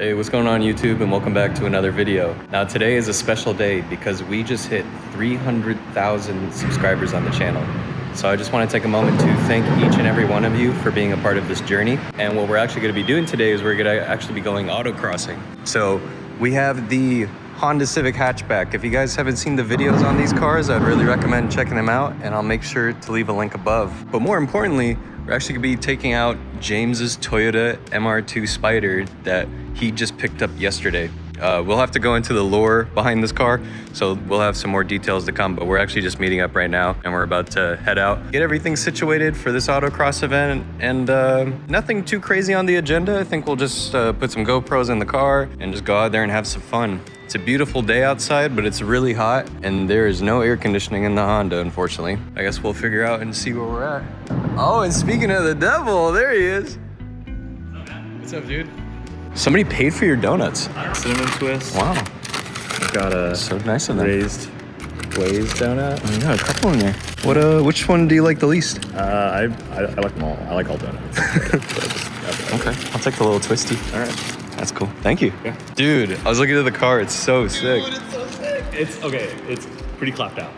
Hey, what's going on YouTube, and welcome back to another video. Now today is a special day because we just hit 300,000 subscribers on the channel. So I just want to take a moment to thank each and every one of you for being a part of this journey. And what we're actually going to be doing today is we're going to actually be going autocrossing. So we have the Honda Civic Hatchback. If you guys haven't seen the videos on these cars, I'd really recommend checking them out, and I'll make sure to leave a link above. But more importantly, we're actually gonna be taking out James's Toyota MR2 Spyder that he just picked up yesterday. We'll have to go into the lore behind this car, so we'll have some more details to come, but we're actually just meeting up right now and we're about to head out, get everything situated for this autocross event, and nothing too crazy on the agenda. I think we'll just put some GoPros in the car and just go out there and have some fun. It's a beautiful day outside, but it's really hot and there is no air conditioning in the Honda, unfortunately. I guess we'll figure out and see where we're at. Oh, and speaking of the devil, there he is. What's up, dude? Somebody paid for your donuts. Cinnamon twist. Wow. I've got a So nice of them. raised glazed donut. Oh, yeah, a couple in there. Which one do you like the least? I like them all. I like all donuts. Okay, I'll take the little twisty. All right. That's cool. Thank you. Yeah. Dude, I was looking at the car. It's so sick. Dude, it's so sick. It's okay. It's pretty clapped out.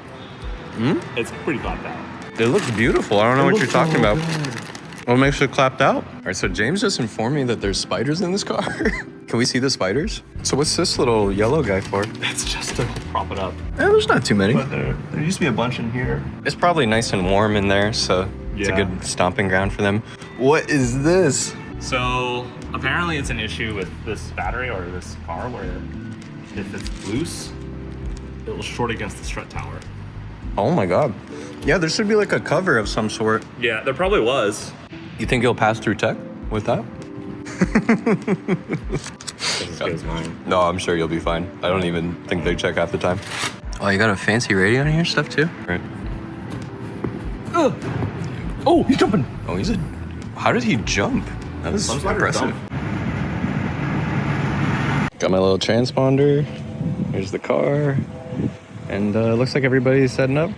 It's pretty clapped out. It looks beautiful. I don't know what you're talking about. Good. What makes it clapped out? All right, so James just informed me that there's spiders in this car. Can we see the spiders? So what's this little yellow guy for? It's just to prop it up. There's not too many. But there used to be a bunch in here. It's probably nice and warm in there, so it's a Yeah. good stomping ground for them. What is this? So apparently it's an issue with this battery or this car where if it's loose, it will short against the strut tower. Oh my God. Yeah, there should be like a cover of some sort. Yeah, there probably was. You think you'll pass through tech with that? This is mine. No, I'm sure you'll be fine. I don't even think they check half the time. Oh, you got a fancy radio in your stuff too? Right. Oh, he's jumping. Oh, how did he jump? That was Some spiders impressive. Got my little transponder. Here's the car. And looks like everybody's setting up.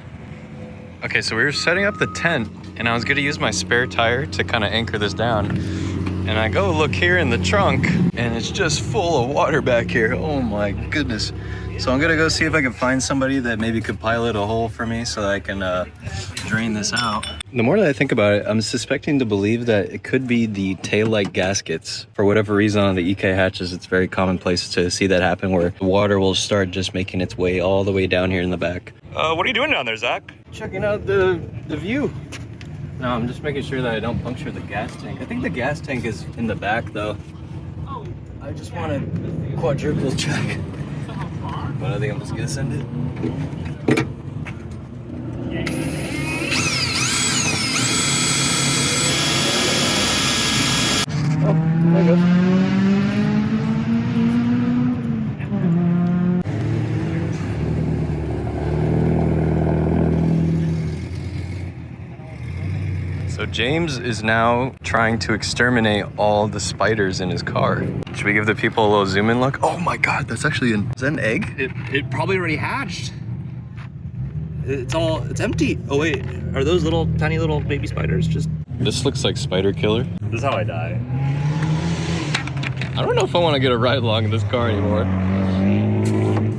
Okay, so we were setting up the tent, and I was gonna use my spare tire to kind of anchor this down. And I go look here in the trunk, and it's just full of water back here. Oh my goodness. So I'm gonna go see if I can find somebody that maybe could pilot a hole for me so that I can drain this out. The more that I think about it, I'm suspecting to believe that it could be the taillight gaskets. For whatever reason on the EK hatches, it's very commonplace to see that happen where the water will start just making its way all the way down here in the back. What are you doing down there, Zach? Checking out the view. No, I'm just making sure that I don't puncture the gas tank. I think the gas tank is in the back though. I just want to quadruple check. But I think I'm just gonna send it. Oh, there it goes. So James is now trying to exterminate all the spiders in his car. Should we give the people a little zoom in look? Oh my God, that's actually is that an egg? It probably already hatched. It's empty. Oh wait, are those tiny little baby spiders just? This looks like Spider Killer. This is how I die. I don't know if I want to get a ride along in this car anymore.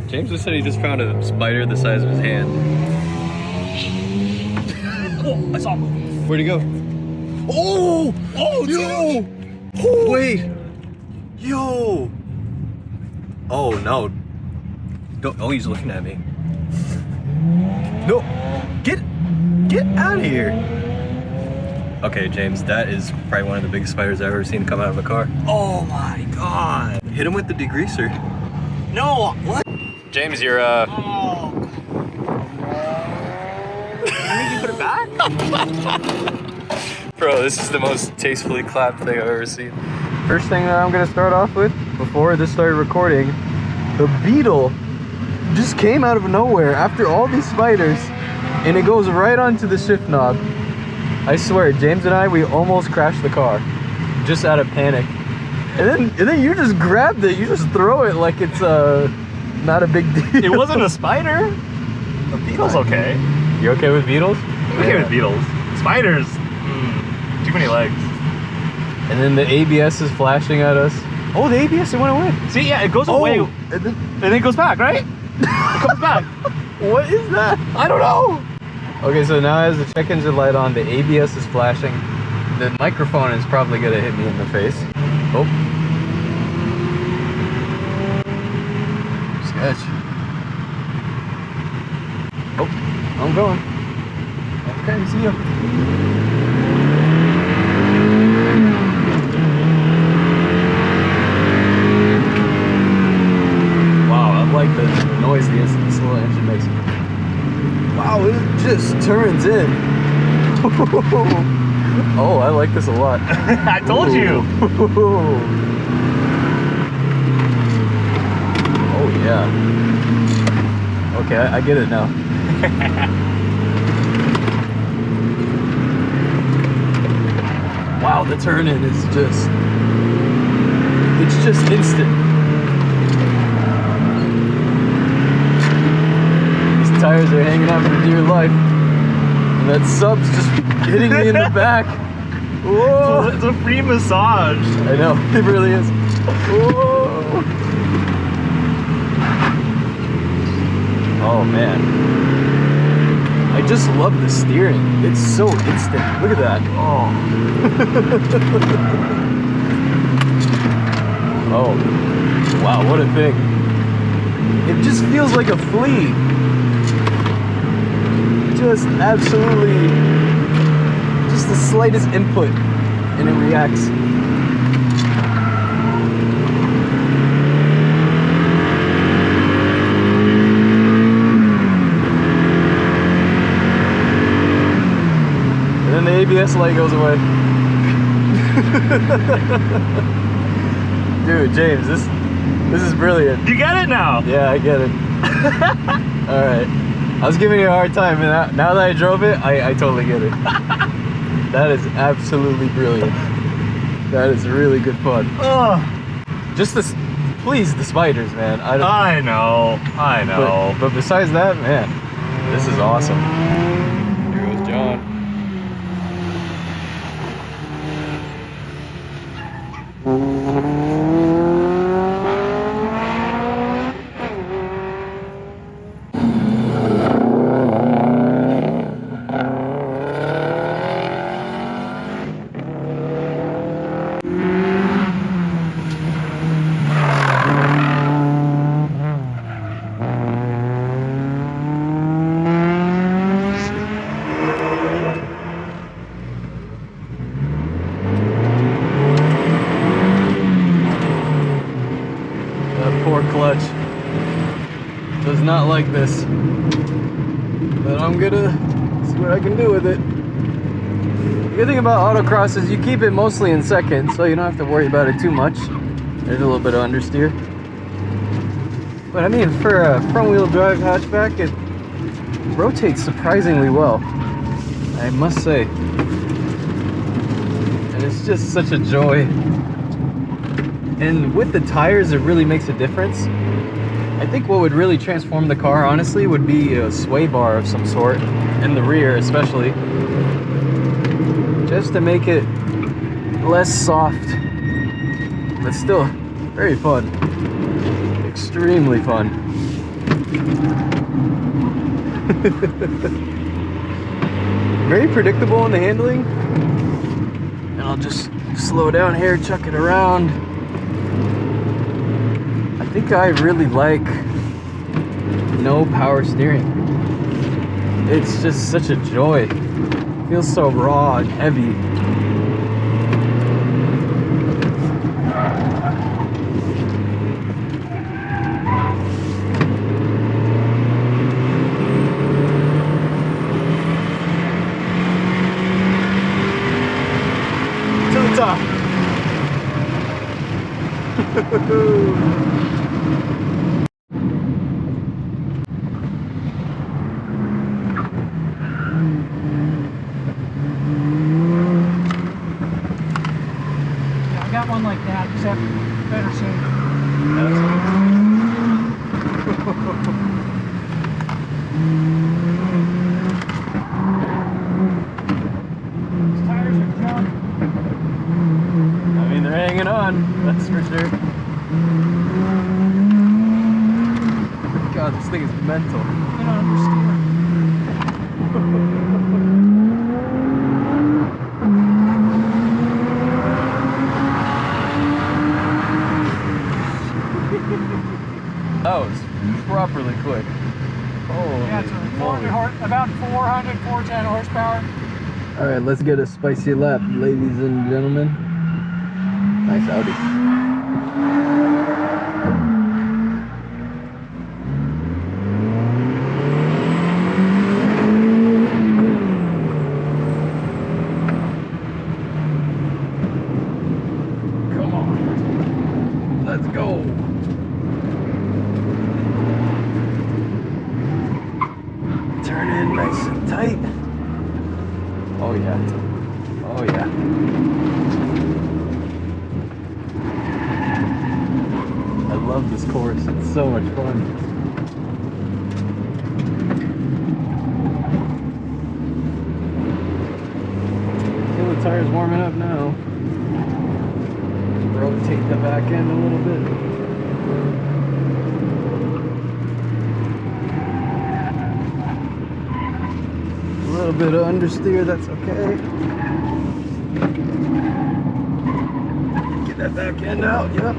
James just said he just found a spider the size of his hand. Oh, I saw him. Where'd he go? Oh! Oh, yo! Oh, wait! Yo! Oh, no. Don't, oh, he's looking at me. No! Get out of here! Okay, James, that is probably one of the biggest spiders I've ever seen come out of a car. Oh my God! Hit him with the degreaser. No! What? James, you're, Oh. Did you put it back? Bro, this is the most tastefully clapped thing I've ever seen. First thing that I'm gonna start off with, before this started recording, the beetle just came out of nowhere after all these spiders, and it goes right onto the shift knob. I swear, James and I, we almost crashed the car, just out of panic. And then you just grabbed it, you just throw it like it's not a big deal. It wasn't a spider. The beetle's okay. You okay with beetles? I'm okay with beetles. Spiders, too many legs. And then the ABS is flashing at us. Oh, the ABS, it went away. See, yeah, it goes away and then it goes back, right? It comes back. What is that? I don't know. Okay, so now as the check engine light on, the ABS is flashing. The microphone is probably gonna hit me in the face. Oh. Sketch. Oh, I'm going. Okay, see ya. Wow, I like the noise this little engine makes. Wow, it just turns in. Oh, I like this a lot. I told you. Oh yeah. Okay, I get it now. Wow, the turn in is just, it's just instant. These tires are hanging out for dear life. And that sub's just hitting me in the back. Whoa. It's a free massage. I know, it really is. Whoa. Oh man. I just love the steering. It's so instant. Look at that. Oh. Oh. Wow, what a thing. It just feels like a flea. Just absolutely, just the slightest input and it reacts. And then the ABS light goes away. Dude, James, this is brilliant. You get it now. Yeah, I get it. All right. I was giving you a hard time, and now that I drove it, I totally get it. That is absolutely brilliant. That is really good fun. Just this, please, the spiders, man. I know. But besides that, man, this is awesome. Here goes John. Poor clutch does not like this, but I'm gonna see what I can do with it. The good thing about autocross is you keep it mostly in second, so you don't have to worry about it too much. There's a little bit of understeer, but I mean, for a front-wheel drive hatchback, it rotates surprisingly well, I must say, and it's just such a joy. And with the tires, it really makes a difference. I think what would really transform the car, honestly, would be a sway bar of some sort, in the rear especially, just to make it less soft, but still very fun. Extremely fun. Very predictable in the handling. And I'll just slow down here, chuck it around. I think I really like no power steering. It's just such a joy. It feels so raw and heavy. To the top. Got one like that, except better shape. These tires are junk. I mean, they're hanging on, that's for sure. thing is mental. You don't understand. That was properly quick. Oh, Yeah, it's about 400, 410 horsepower. all right, let's get a spicy lap, ladies and gentlemen. Nice Audi. Come on, let's go. Turn in nice and tight. Oh yeah. Oh yeah. I love this course. It's so much fun. Feel the tires warming up now. Rotate the back end a little bit. A little bit of understeer, that's okay. Get that back end out, yep.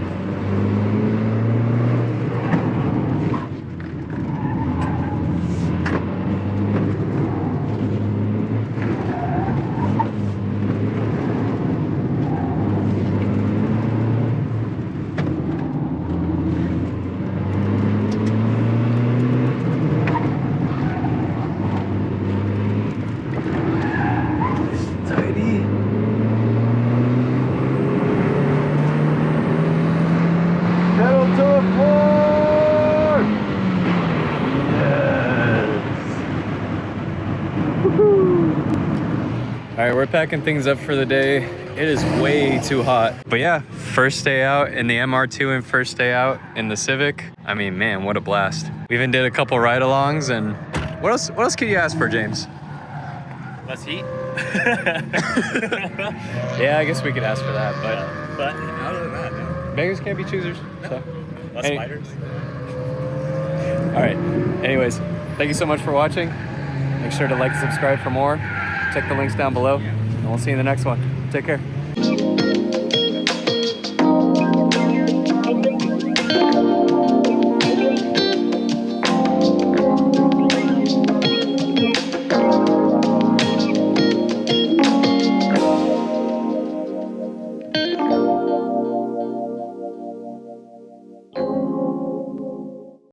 All right, we're packing things up for the day. It is way too hot. But yeah, first day out in the MR2 and first day out in the Civic. I mean, man, what a blast. We even did a couple ride-alongs, and what else could you ask for, James? Less heat. Yeah, I guess we could ask for that, But other than that, no. beggars can't be choosers. So. Less spiders. All right, anyways, thank you so much for watching. Make sure to like and subscribe for more. Check the links down below, and we'll see you in the next one. Take care.